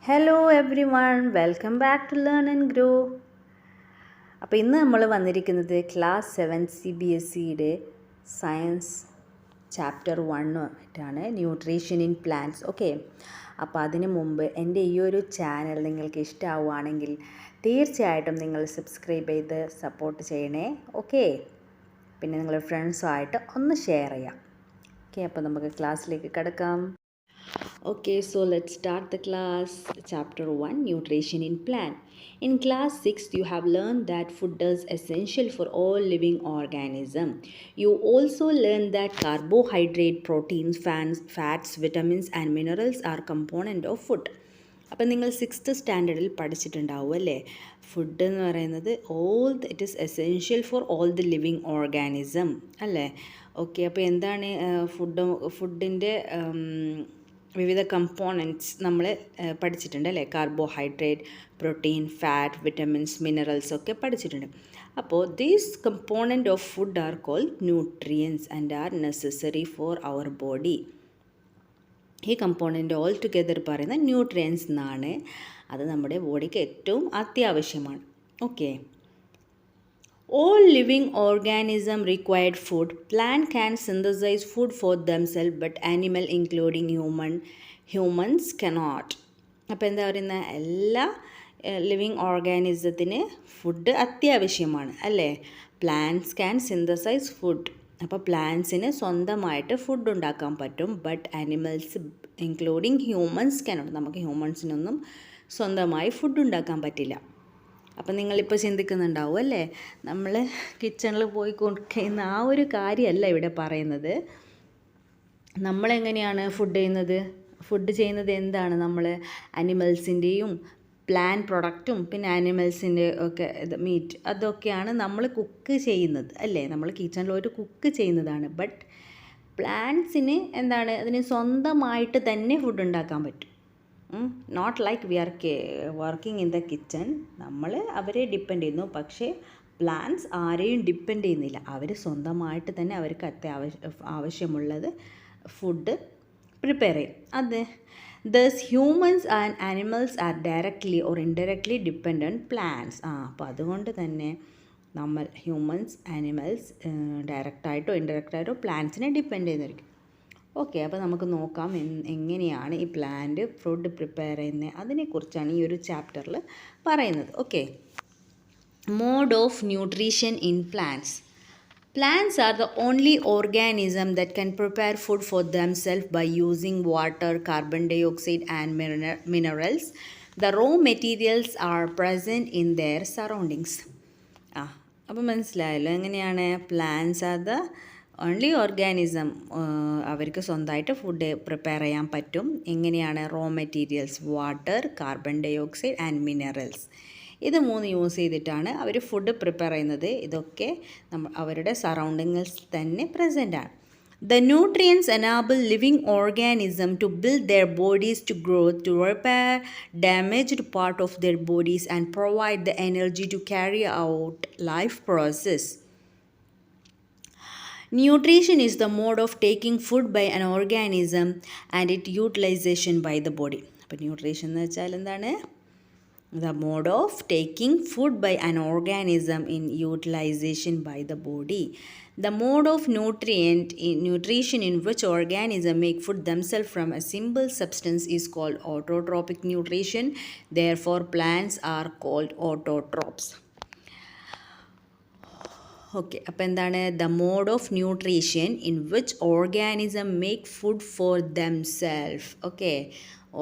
Hello everyone, welcome back to learn and grow. അപ്പോൾ ഇന്ന് നമ്മൾ വന്നിരിക്കുന്നത് ക്ലാസ് 7 CBSEയുടെ സയൻസ് ചാപ്റ്റർ 1 ആയിട്ടാണ്, ന്യൂട്രീഷൻ ഇൻ പ്ലാന്റ്സ്. ഓക്കെ, അപ്പോൾ അതിന് മുമ്പ് എൻ്റെ ഈ ഒരു ചാനൽ നിങ്ങൾക്ക് ഇഷ്ടമാവുകയാണെങ്കിൽ തീർച്ചയായിട്ടും നിങ്ങൾ സബ്സ്ക്രൈബ് ചെയ്ത് സപ്പോർട്ട് ചെയ്യണേ. ഓക്കെ, പിന്നെ നിങ്ങളുടെ ഫ്രണ്ട്സുമായിട്ട് ഒന്ന് ഷെയർ ചെയ്യാം. ഓക്കെ, അപ്പോൾ നമുക്ക് ക്ലാസ്സിലേക്ക് കിടക്കാം. Okay, so let's start the class. Chapter 1, Nutrition in Plant. In class 6, you have learned that food is essential for all living organisms. You also learned that carbohydrate, proteins, fats, vitamins and minerals are component of food. അപ്പം നിങ്ങൾ 6th സ്റ്റാൻഡേർഡിൽ പഠിച്ചിട്ടുണ്ടാവും അല്ലേ? Food എന്ന് പറയുന്നത് it is essential for all the living organism അല്ലേ? Okay, അപ്പോൾ എന്താണ് ഫുഡിൻ്റെ വിവിധ കമ്പോണൻറ്റ്സ് നമ്മൾ പഠിച്ചിട്ടുണ്ട് അല്ലേ? Carbohydrate, protein, fat, vitamins, minerals ഒക്കെ പഠിച്ചിട്ടുണ്ട്. അപ്പോൾ these component of food are called nutrients and are necessary for our body. ഈ കമ്പോണൻറ്റ് ഓൾ ടുഗെദർ പറയുന്ന ന്യൂട്രിയൻസ് എന്നാണ്. അത് നമ്മുടെ ബോഡിക്ക് ഏറ്റവും അത്യാവശ്യമാണ്. Okay, all living organisms required food. Plant can synthesize food for themselves, but animal including humans cannot. അപ്പോൾ എന്താ പറയുന്ന, എല്ലാ ലിവിങ് ഓർഗാനിസത്തിന് ഫുഡ് അത്യാവശ്യമാണ് അല്ലേ? Plants can synthesise food. അപ്പോൾ പ്ലാന്റ്സിന് സ്വന്തമായിട്ട് ഫുഡ് ഉണ്ടാക്കാൻ പറ്റും, but animals including humans cannot. നമുക്ക് ഹ്യൂമൻസിനൊന്നും സ്വന്തമായി ഫുഡ് ഉണ്ടാക്കാൻ പറ്റില്ല. അപ്പം നിങ്ങളിപ്പോൾ ചിന്തിക്കുന്നുണ്ടാവും അല്ലേ, നമ്മൾ കിച്ചണിൽ പോയി കൊടുക്കുന്ന ആ ഒരു കാര്യമല്ല ഇവിടെ പറയുന്നത്. നമ്മളെങ്ങനെയാണ് ഫുഡ് ചെയ്യുന്നത് എന്താണ്? നമ്മൾ ആനിമൽസിൻ്റെയും പ്ലാൻ പ്രൊഡക്റ്റും പിന്നെ ആനിമൽസിൻ്റെ ഒക്കെ മീറ്റ് അതൊക്കെയാണ് നമ്മൾ കുക്ക് ചെയ്യുന്നത് അല്ലേ? നമ്മൾ കിച്ചണിൽ പോയിട്ട് കുക്ക് ചെയ്യുന്നതാണ്. ബട്ട് പ്ലാന്റ്സിന് എന്താണ്, അതിന് സ്വന്തമായിട്ട് തന്നെ ഫുഡ് ഉണ്ടാക്കാൻ പറ്റും. Not like we are working in the kitchen. നമ്മൾ അവരെ ഡിപ്പെൻഡ് ചെയ്യുന്നു, പക്ഷേ പ്ലാന്റ്സ് ആരെയും ഡിപ്പെൻഡ് ചെയ്യുന്നില്ല. അവർ സ്വന്തമായിട്ട് തന്നെ അവർക്ക് ആവശ്യമുള്ളത് ഫുഡ് പ്രിപ്പയർ ചെയ്യും. അത് thus humans and animals are directly or indirectly dependent plants. അപ്പോൾ അതുകൊണ്ട് തന്നെ നമ്മൾ ഹ്യൂമൻസ്, ആനിമൽസ് ഡയറക്റ്റായിട്ടോ ഇൻഡയറക്റ്റായിട്ടോ പ്ലാന്റ്സിനെ ഡിപ്പെൻഡ് ചെയ്യുന്നതായിരിക്കും. ഓക്കെ, അപ്പോൾ നമുക്ക് നോക്കാം എങ്ങനെയാണ് ഈ പ്ലാന്റ് ഫുഡ് പ്രിപ്പയർ ചെയ്യുന്നത്. അതിനെക്കുറിച്ചാണ് ഈ ഒരു ചാപ്റ്ററിൽ പറയുന്നത്. Okay, mode of nutrition in plants. Plants are the only organism that can prepare food for themselves by using water, carbon dioxide and minerals. The raw materials are present in their surroundings. അപ്പോൾ മനസ്സിലായല്ലോ എങ്ങനെയാണ്? Plants are the only organism. അവർക്ക് സ്വന്തമായിട്ട് food prepare ചെയ്യാൻ പറ്റും. എങ്ങനെയാണ്? Raw materials, water, carbon dioxide and minerals. ഇത് 3 use ചെയ്തിട്ടാണ് അവർ ഫുഡ് പ്രിപ്പയർ ചെയ്യുന്നത്. ഇതൊക്കെ അവരുടെ സറൗണ്ടിങ്സിൽ തന്നെ പ്രസൻ്റാണ്. The nutrients enable living organisms to build their bodies to grow, to repair damaged part of their bodies and provide the energy to carry out life process. Nutrition is the mode of taking food by an organism and its utilization by the body. അപ്പോൾ nutrition എന്ന് വെച്ചാൽ എന്താണ്? The mode of taking food by an organism in utilization by the body. The mode of nutrition in which organisms make food themselves from a simple substance is called autotrophic nutrition. Therefore, plants are called autotrophs. Okay, അപ്പോൾ എന്താണ്? The mode of nutrition in which organism make food for themself. Okay,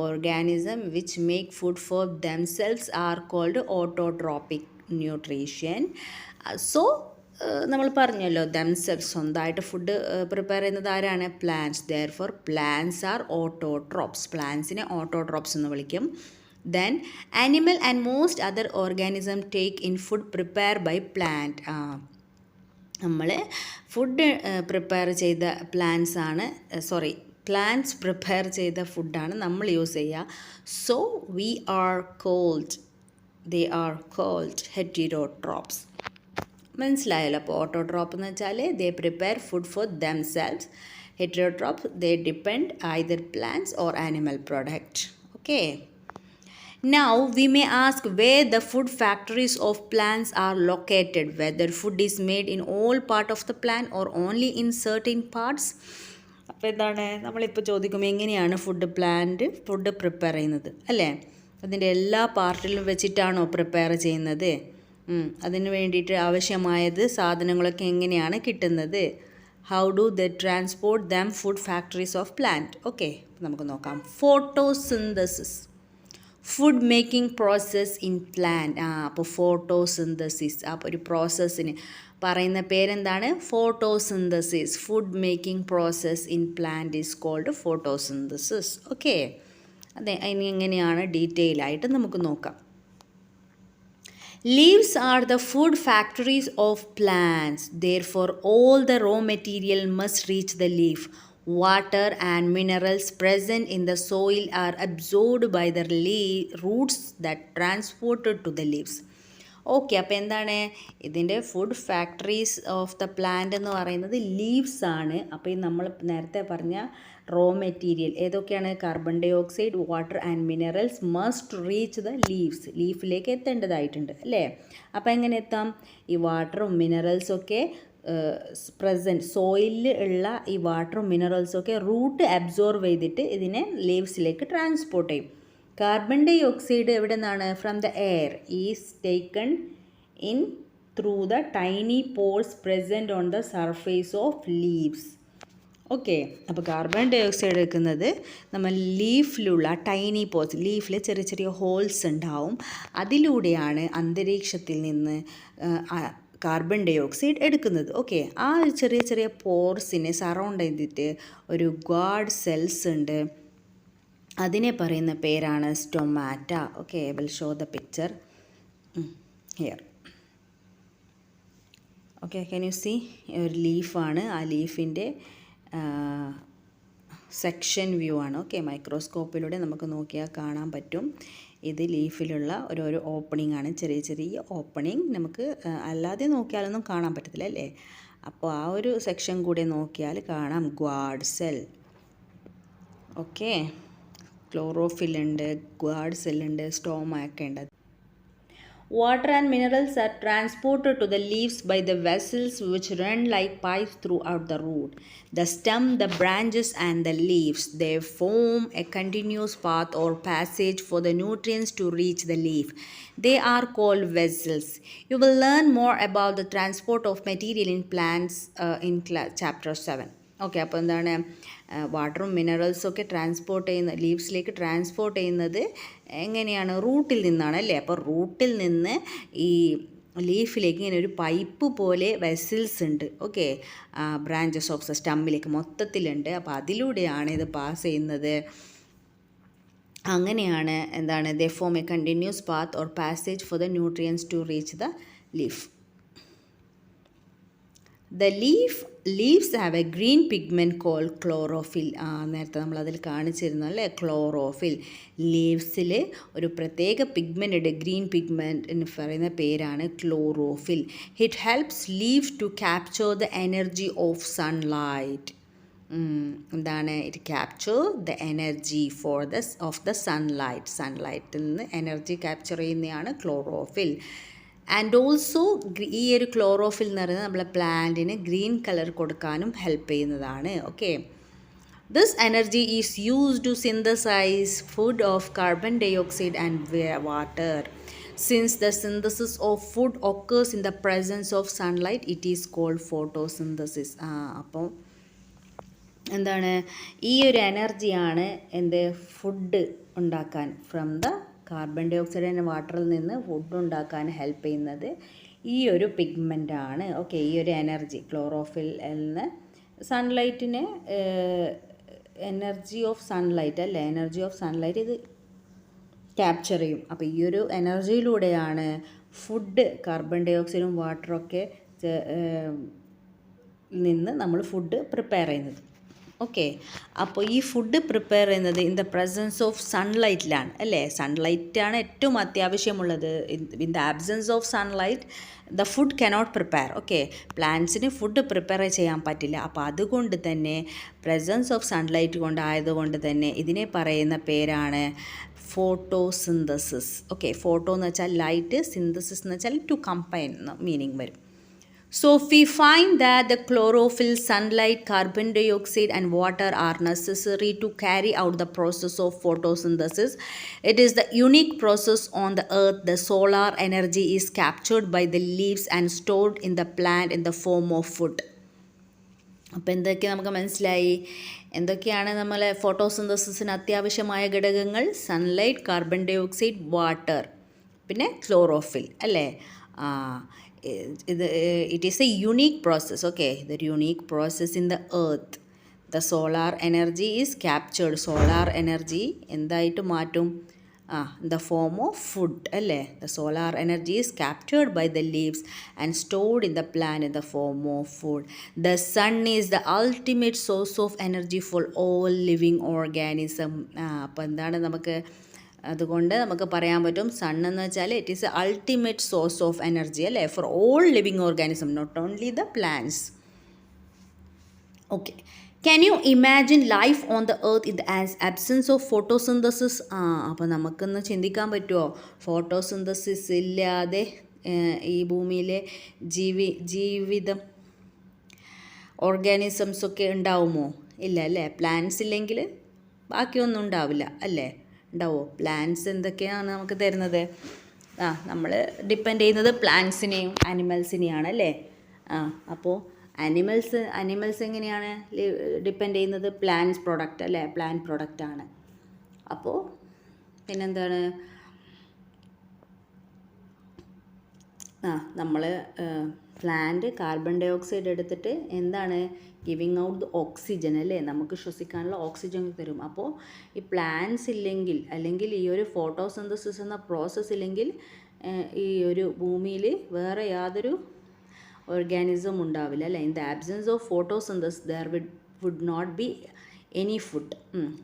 organism which make food for themselves are called autotrophic nutrition. So നമ്മൾ പറഞ്ഞല്ലോ, themselves സ്വന്തമായിട്ട് food prepare ചെയ്യുന്നത് ആരാണ്? Plants. therefore plants are autotrophs. പ്ലാന്റ്സിനെ autotrophs എന്ന് വിളിക്കും. then animal and most other organism take in food prepared by plant. നമ്മൾ food prepare ചെയ്ത പ്ലാന്റ്സ് പ്രിപ്പയർ ചെയ്ത ഫുഡാണ് നമ്മൾ യൂസ് ചെയ്യുക. So they are called heterotrophs. മനസ്സിലായല്ലോ? അപ്പോൾ ഓട്ടോട്രോപ്പ് എന്ന് വെച്ചാൽ they prepare food for themselves. Heterotroph they depend either plants or animal product. Okay, Now we may ask where the food factories of plants are located, whether food is made in all part of the plant or only in certain parts. അപ്പോൾ എന്താണ് നമ്മളിപ്പോൾ ചോദിക്കും എങ്ങനെയാണ് food prepare ചെയ്യുന്നത് അല്ലേ? അതിൻ്റെ എല്ലാ പാർട്ടിലും വെച്ചിട്ടാണോ prepare ചെയ്യുന്നത്? അതിന് വേണ്ടിയിട്ട് ആവശ്യമായത് സാധനങ്ങളൊക്കെ എങ്ങനെയാണ് കിട്ടുന്നത്? How do the transport them food factories of plant? Okay, നമുക്ക് നോക്കാം. Photosynthesis, food making process in plant. അപ്പോൾ ഫോട്ടോസിന്തസിസ്, അപ്പോൾ ഒരു പ്രോസസ്സിന് പറയുന്ന പേരെന്താണ്? Photosynthesis. Food making process in plant is called photosynthesis. Okay, അതെ, അതിന് എങ്ങനെയാണ് ഡീറ്റെയിൽ ആയിട്ട് നമുക്ക് നോക്കാം. Leaves are the food factories of plants. Therefore, all the raw material must reach the leaf. Water and minerals present in the soil are absorbed by the roots that transported to the leaves. Okay, അപ്പോൾ എന്താണ് ഇതിൻ്റെ food factories of the plant എന്ന് പറയുന്നത് leaves ആണ്. അപ്പോൾ ഈ നമ്മൾ നേരത്തെ പറഞ്ഞ റോ മെറ്റീരിയൽ ഏതൊക്കെയാണ്? Carbon dioxide, water and minerals must reach the leaves. ലീഫിലേക്ക് എത്തേണ്ടതായിട്ടുണ്ട് അല്ലേ? അപ്പോൾ എങ്ങനെ എത്താം? ഈ വാട്ടറും മിനറൽസൊക്കെ പ്രസൻറ്റ് സോയിലിൽ ഉള്ള ഈ വാട്ടറും മിനറൽസൊക്കെ റൂട്ട് അബ്സോർവ് ചെയ്തിട്ട് ഇതിനെ ലീവ്സിലേക്ക് ട്രാൻസ്പോർട്ട് ചെയ്യും. കാർബൺ ഡൈ ഓക്സൈഡ് എവിടെ നിന്നാണ്? From the air is taken in through the tiny pores present on the surface of leaves. Okay, അപ്പോൾ കാർബൺ ഡൈ ഓക്സൈഡ് എടുക്കുന്നത് നമ്മൾ ലീഫിലുള്ള ടൈനി പോർസ്, ലീഫിൽ ചെറിയ ചെറിയ ഹോൾസ് ഉണ്ടാവും. അതിലൂടെയാണ് അന്തരീക്ഷത്തിൽ നിന്ന് കാർബൺ ഡൈ ഓക്സൈഡ് എടുക്കുന്നത്. ഓക്കെ, ആ ചെറിയ ചെറിയ പോർസിനെ സറൗണ്ട് ചെയ്തിട്ട് ഒരു ഗാർഡ് സെൽസ് ഉണ്ട്. അതിനെ പറയുന്ന പേരാണ് stomata. Okay, I will show the picture here. Okay, can you see? ഒരു ലീഫാണ്. ആ ലീഫിൻ്റെ സെക്ഷൻ വ്യൂ ആണ്. ഓക്കെ, മൈക്രോസ്കോപ്പിലൂടെ നമുക്ക് നോക്കിയാൽ കാണാൻ പറ്റും. ഇത് ലീഫിലുള്ള ഒരു ഓപ്പണിംഗ് ആണ്, ചെറിയ ചെറിയ ഓപ്പണിംഗ്. നമുക്ക് അല്ലാതെ നോക്കിയാലൊന്നും കാണാൻ പറ്റത്തില്ല അല്ലേ? അപ്പോൾ ആ ഒരു സെക്ഷൻ കൂടെ നോക്കിയാൽ കാണാം ഗാർഡ് സെൽ. ഓക്കെ, ക്ലോറോഫിൽ ഉണ്ട്, ഗാർഡ് സെൽ ഉണ്ട്, സ്റ്റോമ ഒക്കെ ഉണ്ട്. Water and minerals are transported to the leaves by the vessels which run like pipes throughout the root, the stem, the branches and the leaves. They form a continuous path or passage for the nutrients to reach the leaf. They are called vessels. You will learn more about the transport of material in plants in chapter 7. Okay, അപ്പോൾ എന്താണ് വാട്ടറും മിനറൽസൊക്കെ transport ചെയ്യുന്ന ലീവ്സിലേക്ക് transport ചെയ്യുന്നത് എങ്ങനെയാണ്? റൂട്ടിൽ നിന്നാണ് അല്ലേ? അപ്പോൾ റൂട്ടിൽ നിന്ന് ഈ ലീഫിലേക്ക് ഇങ്ങനെ ഒരു പൈപ്പ് പോലെ വെസിൽസ് ഉണ്ട്. ഓക്കെ, ബ്രാഞ്ചസ് ഓഫ് ദ സ്റ്റമ്മിലേക്ക് മൊത്തത്തിലുണ്ട്. അപ്പോൾ അതിലൂടെയാണ് ഇത് പാസ് ചെയ്യുന്നത്. അങ്ങനെയാണ് എന്താണ് they form a continuous path or passage for the nutrients to reach the leaf. The leaves have a green pigment called chlorophyll. നേരത്തെ നമ്മളതിൽ കാണിച്ചിരുന്നു അല്ലേ? ക്ലോറോഫിൽ. ലീവ്സിൽ ഒരു പ്രത്യേക പിഗ്മെൻ്റ് ഉണ്ട്, ഗ്രീൻ പിഗ്മെൻറ്റ് എന്ന് പറയുന്ന പേരാണ് chlorophyll. It helps leaves to capture the energy of sunlight. എന്താണ്? It capture the energy of the sunlight. സൺലൈറ്റിൽ നിന്ന് എനർജി ക്യാപ്ചർ ചെയ്യുന്നതാണ് ക്ലോറോഫിൽ. ആൻഡ് ഓൾസോ ഈ ഒരു ക്ലോറോഫിൽ എന്ന് പറയുന്നത് നമ്മളെ പ്ലാന്റിന് ഗ്രീൻ കളർ കൊടുക്കാനും ഹെൽപ്പ് ചെയ്യുന്നതാണ്. Okay, this energy is used to synthesize food of carbon dioxide and water. Since the synthesis of food occurs in the presence of sunlight, it is called photosynthesis. അപ്പോൾ എന്താണ്? ഈ ഒരു എനർജിയാണ് എന്ത് food ഉണ്ടാക്കാൻ from the carbon dioxide and വാട്ടറിൽ നിന്ന് food ഉണ്ടാക്കാൻ ഹെൽപ്പ് ചെയ്യുന്നത് ഈ ഒരു പിഗ്മെൻ്റാണ്. ഓക്കെ, ഈ ഒരു എനർജി ക്ലോറോഫിൽ നിന്ന് സൺലൈറ്റിനെ എനർജി ഓഫ് സൺലൈറ്റ് അല്ലേ? എനർജി ഓഫ് സൺലൈറ്റ് ഇത് ക്യാപ്ചർ ചെയ്യും. അപ്പോൾ ഈ ഒരു എനർജിയിലൂടെയാണ് ഫുഡ് കാർബൺ ഡൈ ഓക്സൈഡും വാട്ടറൊക്കെ നിന്ന് നമ്മൾ ഫുഡ് പ്രിപ്പയർ ചെയ്യുന്നത്. ഓക്കെ. അപ്പോൾ ഈ ഫുഡ് പ്രിപ്പയർ ചെയ്യുന്നത് ഇൻ ദ പ്രസൻസ് ഓഫ് സൺലൈറ്റിലാണ് അല്ലേ. സൺലൈറ്റാണ് ഏറ്റവും അത്യാവശ്യമുള്ളത്. In the absence of sunlight the food cannot prepare. Okay, പ്ലാന്റ്സിന് ഫുഡ് പ്രിപ്പയർ ചെയ്യാൻ പറ്റില്ല. അപ്പോൾ അതുകൊണ്ട് തന്നെ പ്രസൻസ് ഓഫ് സൺലൈറ്റ് കൊണ്ടായതുകൊണ്ട് തന്നെ ഇതിനെ പറയുന്ന പേരാണ് ഫോട്ടോസിന്തസിസ്. ഓക്കെ, ഫോട്ടോ എന്ന് വെച്ചാൽ ലൈറ്റ്, സിന്തസിസ് എന്ന് വെച്ചാൽ ടു കമ്പൈൻ മീനിങ് വരും. So we find that the chlorophyll, sunlight, carbon dioxide and water are necessary to carry out the process of photosynthesis. It is the unique process on the earth. The solar energy is captured by the leaves and stored in the plant in the form of food. അപ്പോൾ എന്തൊക്കെ നമുക്ക് മനസ്സിലായി? എന്തൊക്കെയാണ് നമ്മൾ ഫോട്ടോസിന്തസിസിന് അത്യാവശ്യമായ ഘടകങ്ങൾ? Sunlight, carbon dioxide, water, പിന്നെ chlorophyll അല്ലേ. it is a unique process. Okay, the unique process in the earth. The solar energy is captured. Solar energy എന്തായിട്ട് മാറ്റും? in the form of food അല്ലേ. The solar energy is captured by the leaves and stored in the plant in the form of food. The sun is the ultimate source of energy for all living organism. അപ്പോൾ എന്താണ് നമുക്ക് അതുകൊണ്ട് നമുക്ക് പറയാൻ പറ്റും sun എന്ന് വെച്ചാൽ it is a ultimate source of energy അല്ലേ, for all living organism, not only the plants. Okay, can you imagine life on the earth in as absence of photosynthesis? അപ്പോൾ നമുക്കൊന്ന് ചിന്തിക്കാൻ പറ്റുമോ ഫോട്ടോസിന്തസിസ് ഇല്ലാതെ ഈ ഭൂമിയിലെ ജീവിതം ഓർഗാനിസംസൊക്കെ ഉണ്ടാവുമോ? ഇല്ല അല്ലേ. പ്ലാന്റ്സ് ഇല്ലെങ്കിൽ ബാക്കിയൊന്നും ഉണ്ടാവില്ല അല്ലേ. ഉണ്ടാവുമോ? പ്ലാന്റ്സ് എന്തൊക്കെയാണ് നമുക്ക് തരുന്നത്? നമ്മൾ ഡിപ്പെൻഡ് ചെയ്യുന്നത് പ്ലാന്റ്സിനെയും ആനിമൽസിനെയാണ് അല്ലേ. അപ്പോൾ അനിമൽസ് എങ്ങനെയാണ് ഡിപ്പെൻഡ് ചെയ്യുന്നത്? പ്ലാന്റ്സ് പ്രൊഡക്റ്റ് അല്ലേ, പ്ലാന്റ് പ്രൊഡക്റ്റാണ്. അപ്പോൾ പിന്നെന്താണ്, നമ്മൾ പ്ലാന്റ് കാർബൺ ഡൈ ഓക്സൈഡ് എടുത്തിട്ട് എന്താണ് ഗിവിങ് ഔട്ട് ദ ഓക്സിജൻ അല്ലേ, നമുക്ക് ശ്വസിക്കാനുള്ള ഓക്സിജൻ തരും. അപ്പോൾ ഈ പ്ലാന്റ്സ് ഇല്ലെങ്കിൽ, അല്ലെങ്കിൽ ഈ ഒരു ഫോട്ടോസിന്തസിസ് എന്ന പ്രോസസ്സ് ഇല്ലെങ്കിൽ ഈ ഒരു ഭൂമിയിൽ വേറെ യാതൊരു ഓർഗാനിസം ഉണ്ടാവില്ല അല്ലേ. In the absence of photosynthesis there would not be any food.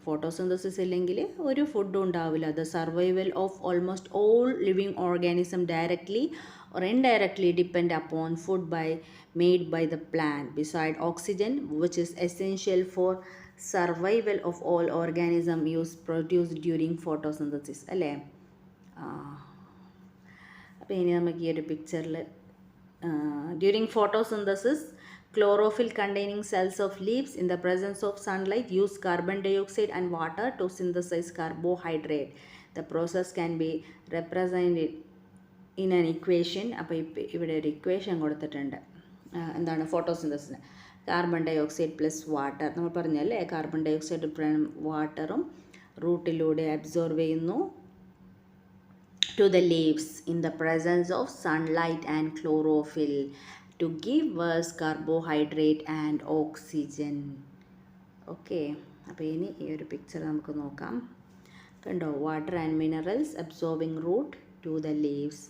Photosynthesis ഇല്ലെങ്കിൽ ഒരു ഫുഡും ഉണ്ടാവില്ല. The survival of almost all living organism directly or indirectly depend upon food made by the plant beside oxygen, which is essential for survival of all organisms produced during photosynthesis അല്ലേ. അപ്പോൾ ഇനി നമുക്ക് ഈ ഒരു പിക്ചറിൽ during photosynthesis chlorophyll containing cells of leaves in the presence of sunlight use carbon dioxide and water to synthesize carbohydrate. The process can be represented in an equation. അപ്പോൾ ഇവിടെ ഒരു ഇക്വേഷൻ കൊടുത്തിട്ടുണ്ട്. എന്താണ് ഫോട്ടോസിന്തസിന്? Carbon dioxide plus water. നമ്മൾ പറഞ്ഞല്ലേ carbon dioxide വാട്ടറും റൂട്ടിലൂടെ അബ്സോർവ് ചെയ്യുന്നു to the leaves in the presence of sunlight and chlorophyll to give us carbohydrate and oxygen. Okay, അപ്പോൾ ഇനി ഈ ഒരു പിക്ചർ നമുക്ക് നോക്കാം. കണ്ടോ, water and minerals absorbing root to the leaves,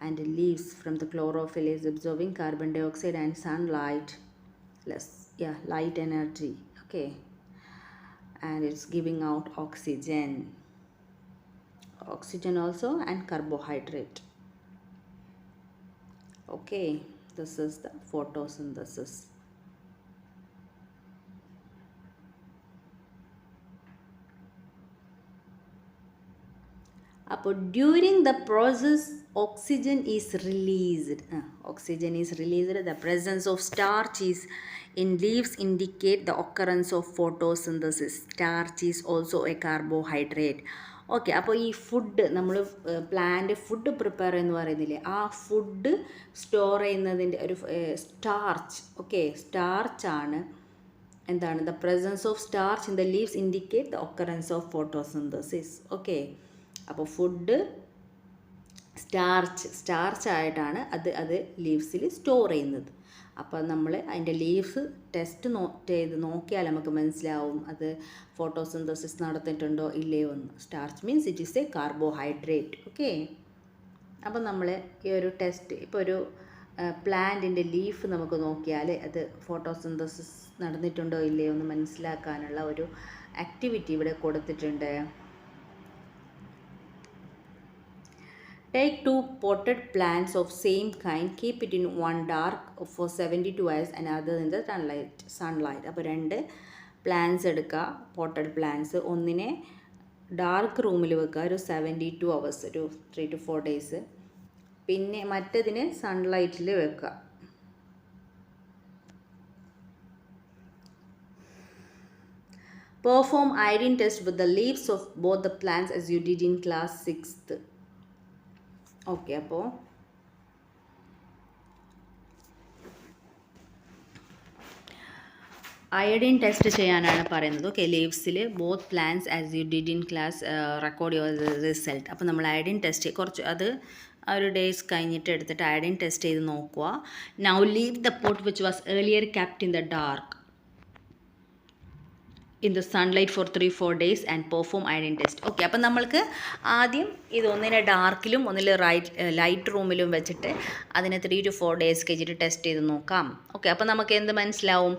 and the leaves from the chlorophyll is absorbing carbon dioxide and sunlight, light energy. Okay, and it's giving out oxygen also and carbohydrate. Okay, this is the photosynthesis. അപ്പോൾ during the process oxygen is released. The presence of starch is in leaves indicate the occurrence of photosynthesis. Starch is also a carbohydrate. Okay, അപ്പോൾ ഈ food നമ്മൾ plant food prepare എന്ന് പറയുന്നില്ലേ, ആ food store ചെയ്യുന്നതിൻ്റെ ഒരു starch. Okay, സ്റ്റാർച്ചാണ് എന്താണ്? The presence of starch in the leaves indicate the occurrence of photosynthesis. Okay, അപ്പോൾ ഫുഡ് സ്റ്റാർച്ചായിട്ടാണ് അത് ലീവ്സിൽ സ്റ്റോർ ചെയ്യുന്നത്. അപ്പോൾ നമ്മൾ അതിൻ്റെ ലീവ്സ് ടെസ്റ്റ് ചെയ്ത് നോക്കിയാൽ നമുക്ക് മനസ്സിലാവും അത് ഫോട്ടോസിന്തസിസ് നടത്തിയിട്ടുണ്ടോ ഇല്ലയോ എന്ന്. Starch means it is A carbohydrate. Okay, അപ്പോൾ നമ്മൾ ഈ ഒരു ടെസ്റ്റ് ഇപ്പോൾ ഒരു പ്ലാന്റിൻ്റെ ലീഫ് നമുക്ക് നോക്കിയാൽ അത് ഫോട്ടോസിന്തസിസ് നടന്നിട്ടുണ്ടോ ഇല്ലയോ എന്ന് മനസ്സിലാക്കാനുള്ള ഒരു ആക്ടിവിറ്റി ഇവിടെ കൊടുത്തിട്ടുണ്ട്. Take 2 potted plants of same kind, keep it in one dark for 72 hours and other in the sunlight. അപ്പോൾ 2 പ്ലാന്റ്സ് എടുക്കുക, പോട്ടഡ് പ്ലാന്റ്സ്. ഒന്നിനെ ഡാർക്ക് റൂമിൽ വെക്കുക ഒരു 72 hours, ഒരു 3 to 4 days. പിന്നെ മറ്റതിനെ സൺലൈറ്റിൽ വെക്കുക. Perform iodine test with the leaves of both the plants as you did in class 6th. Okay, അപ്പോൾ അയഡിൻ ടെസ്റ്റ് ചെയ്യാനാണ് പറയുന്നത്. ഓക്കെ, ലീവ്സിൽ both plants as you did in class record your result. അപ്പോൾ നമ്മൾ iodine test കുറച്ച് അത് ഒരു days കഴിഞ്ഞിട്ട് എടുത്തിട്ട് അയഡിൻ ടെസ്റ്റ് ചെയ്ത് നോക്കുക. Now leave the pot which was earlier kept in the dark in the sunlight for 3-4 days and perform iodine test. Okay, അപ്പം നമ്മൾക്ക് ആദ്യം ഇതൊന്നിനെ ഡാർക്കിലും ഒന്നിൽ ലൈറ്റ് റൂമിലും വെച്ചിട്ട് അതിനെ 3 to 4 days കഴിഞ്ഞിട്ട് ടെസ്റ്റ് ചെയ്ത് നോക്കാം. ഓക്കെ, അപ്പം നമുക്ക് എന്ത് മനസ്സിലാവും?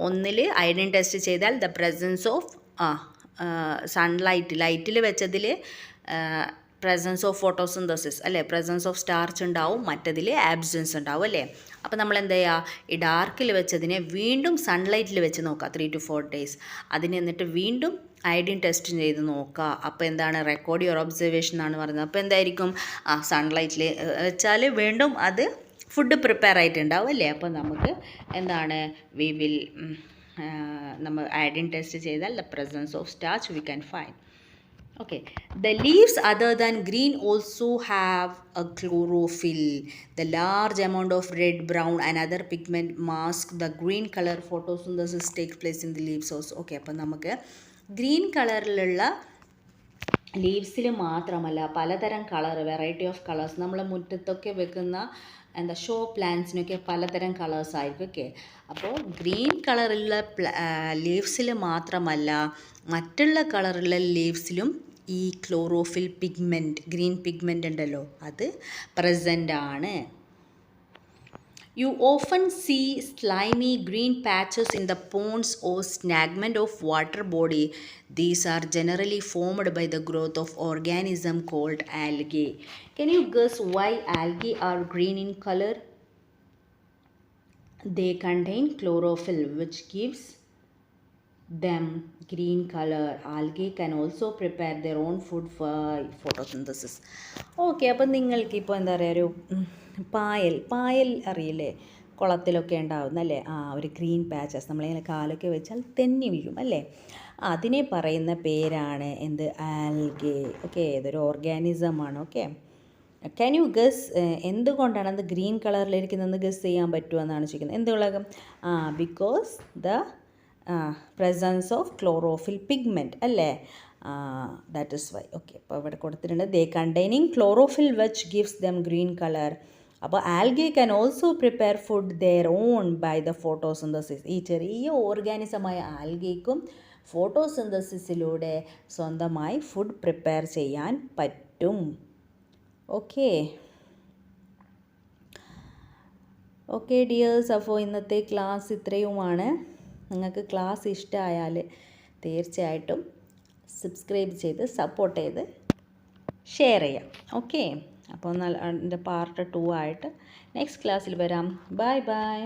ഒന്നിൽ അയഡിൻ ടെസ്റ്റ് ചെയ്താൽ ദ പ്രസൻസ് ഓഫ് ലൈറ്റിൽ വെച്ചതിൽ പ്രസൻസ് ഓഫ് ഫോട്ടോസിന്തസിസ് അല്ലേ, പ്രസൻസ് ഓഫ് സ്റ്റാർച്ച് ഉണ്ടാവും, മറ്റതിൽ ആബ്സെൻസ് ഉണ്ടാവും അല്ലേ. അപ്പോൾ നമ്മൾ എന്താ ചെയ്യുക? ഈ ഡാർക്കിൽ വെച്ചതിനെ വീണ്ടും സൺലൈറ്റിൽ വെച്ച് നോക്കുക 3 to 4 days. അതിന് എന്നിട്ട് വീണ്ടും അയഡിൻ ടെസ്റ്റ് ചെയ്ത് നോക്കുക. അപ്പോൾ എന്താണ്? റെക്കോർഡ് യുവർ ഒബ്സർവേഷൻ ആണ് പറയുന്നത്. അപ്പോൾ എന്തായിരിക്കും? സൺലൈറ്റിൽ വെച്ചാൽ വീണ്ടും അത് ഫുഡ് പ്രിപ്പയർ ആയിട്ടുണ്ടാവും അല്ലേ. അപ്പോൾ നമുക്ക് എന്താണ്? വി വിൽ നമ്മൾ അയഡിൻ ടെസ്റ്റ് ചെയ്താൽ the presence of starch we can find. Okay, the leaves other than green also have a chlorophyll. The large amount of red, brown and other pigment mask the green color photosynthesis takes place in the leaves also. Okay, അപ്പോൾ നമുക്ക് green കളറിലുള്ള ലീവ്സിൽ മാത്രമല്ല പലതരം colour, variety of colours, നമ്മൾ മുറ്റത്തൊക്കെ വെക്കുന്ന show പ്ലാന്റ്സിനൊക്കെ പലതരം colours ആയിരിക്കും. ഓക്കെ, അപ്പോൾ ഗ്രീൻ കളറുള്ള ലീവ്സിൽ മാത്രമല്ല മറ്റുള്ള കളറുള്ള ലീവ്സിലും ഈ ക്ലോറോഫിൽ പിഗ്മെൻറ്റ്, ഗ്രീൻ പിഗ്മെൻ്റ് ഉണ്ടല്ലോ, അത് പ്രസൻ്റ് ആണ്. You often see slimy green patches in the ponds or stagnant of water body. These are generally formed by the growth of organism called algae. Can you guess why algae are green in color? They contain chlorophyll which gives them green color. Algae can also prepare their own food for photosynthesis. Okay, അപ്പം നിങ്ങൾക്കിപ്പോൾ എന്താ പറയുക, ഒരു പായൽ അറിയില്ലേ, കുളത്തിലൊക്കെ ഉണ്ടാവുന്നല്ലേ, ഒരു green patches, നമ്മളിങ്ങനെ കാലൊക്കെ വെച്ചാൽ തെന്നി വീഴും അല്ലേ, അതിനെ പറയുന്ന പേരാണ് എന്ത്? ആൽഗെ. ഓക്കെ, ഇതൊരു ഓർഗാനിസമാണ്. ഓക്കെ, ക്യാൻ യു ഗസ് എന്തുകൊണ്ടാണ് അത് ഗ്രീൻ കളറിലിരിക്കുന്നതെന്ന് ഗസ് ചെയ്യാൻ പറ്റുമെന്നാണ് ചോദിക്കുന്നത്. എന്തുകൊണ്ടാകും? Because the presence of chlorophyll pigment അല്ലേ, ദാറ്റ് ഇസ് വൈ. ഓക്കെ, അപ്പോൾ ഇവിടെ കൊടുത്തിട്ടുണ്ട് they containing chlorophyll which gives them green colour. അപ്പോൾ algae can also prepare food their own by the photosynthesis. ഈ ചെറിയ ഓർഗാനിസമായ ആൽഗയ്ക്കും ഫോട്ടോസിന്തസിസിലൂടെ സ്വന്തമായി ഫുഡ് പ്രിപ്പയർ ചെയ്യാൻ പറ്റും. ഓക്കെ ഓക്കെ ഡിയേഴ്സ്, അപ്പോൾ ഇന്നത്തെ ക്ലാസ് ഇത്രയുമാണ്. നിങ്ങൾക്ക് ക്ലാസ് ഇഷ്ടമായാൽ തീർച്ചയായിട്ടും സബ്സ്ക്രൈബ് ചെയ്ത് സപ്പോർട്ട് ചെയ്ത് ഷെയർ ചെയ്യാം. ഓക്കെ, അപ്പോൾ എൻ്റെ പാർട്ട് 2 ആയിട്ട് നെക്സ്റ്റ് ക്ലാസ്സിൽ വരാം. Bye bye.